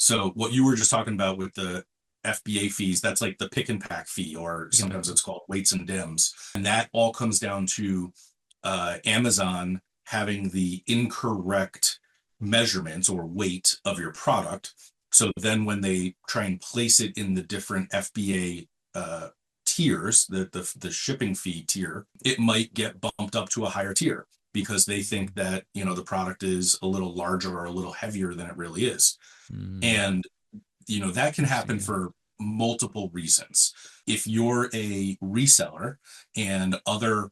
So what you were just talking about with the FBA fees, that's like the pick and pack fee, or sometimes it's called weights and dims. And that all comes down to Amazon having the incorrect measurements or weight of your product. So then when they try and place it in the different FBA tiers, the shipping fee tier, it might get bumped up to a higher tier because they think that, the product is a little larger or a little heavier than it really is. Mm, And, that can I happen see. for multiple reasons. If you're a reseller and other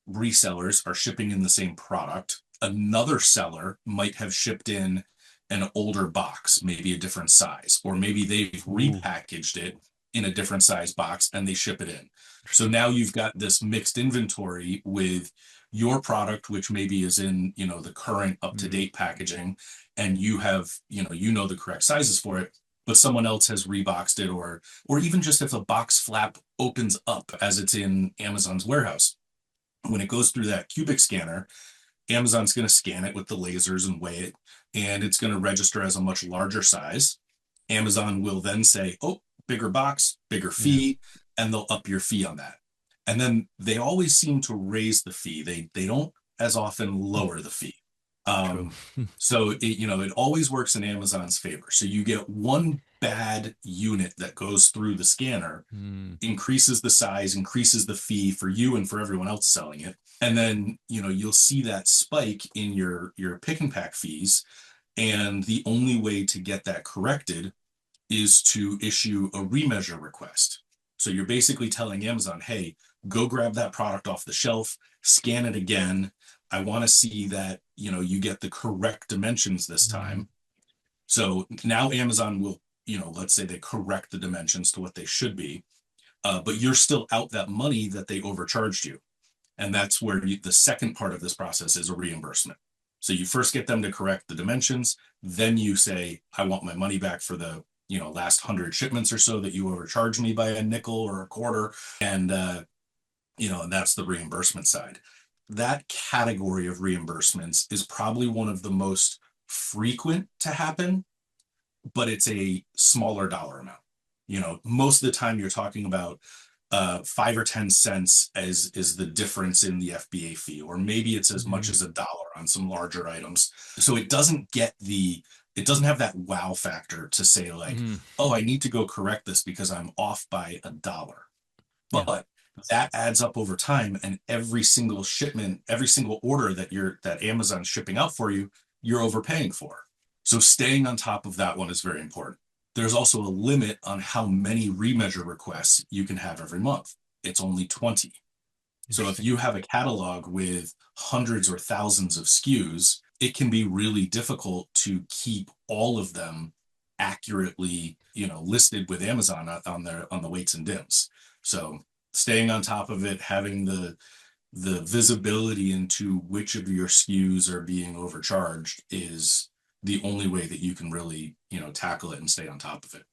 resellers are shipping in the same product, another seller might have shipped in an older box, maybe a different size, or maybe they've Ooh, repackaged it in a different size box and they ship it in. So interesting. now you've got this mixed inventory with your product, which maybe is in, the current Mm, up-to-date packaging, and you have, the correct sizes for it, but someone else has reboxed it, or even just if a box flap opens up as it's in Amazon's warehouse, when it goes through that cubic scanner, Amazon's going to scan it with the lasers and weigh it, and it's going to register as a much larger size. Amazon will then say, oh, bigger box, bigger yeah, fee, and they'll up your fee on that. And then they always seem to raise the fee. They don't as often mm, lower the fee. true. Um, so it always works in Amazon's favor. So you get one bad unit that goes through the scanner, Mm, increases the size, increases the fee for you and for everyone else selling it. And then, you'll see that spike in your pick and pack fees. And the only way to get that corrected is to issue a remeasure request. So you're basically telling Amazon, hey, go grab that product off the shelf, scan it again. I want to see that, you get the correct dimensions this mm, time. So now Amazon will, let's say they correct the dimensions to what they should be, but you're still out that money that they overcharged you. And that's where the second part of this process is a reimbursement. So you first get them to correct the dimensions, then you say, I want my money back for the last 100 shipments or so that you overcharged me by a nickel or a quarter, and and that's the reimbursement side. That category of reimbursements is probably one of the most frequent to happen, but it's a smaller dollar amount. Most of the time you're talking about 5 or 10 cents as is the difference in the FBA fee, or maybe it's as much mm, as $1 on some larger items. So it doesn't have that wow factor to say like, mm, oh, I need to go correct this because I'm off by $1. yeah, But that adds up over time, and every single shipment, every single order that Amazon's shipping out for you, you're overpaying for. So staying on top of that one is very important. There's also a limit on how many remeasure requests you can have every month. It's only 20. So if interesting. you have a catalog with hundreds or thousands of SKUs, it can be really difficult to keep all of them accurately, listed with Amazon on the weights and dims. So staying on top of it, having the visibility into which of your SKUs are being overcharged is the only way that you can really, tackle it and stay on top of it.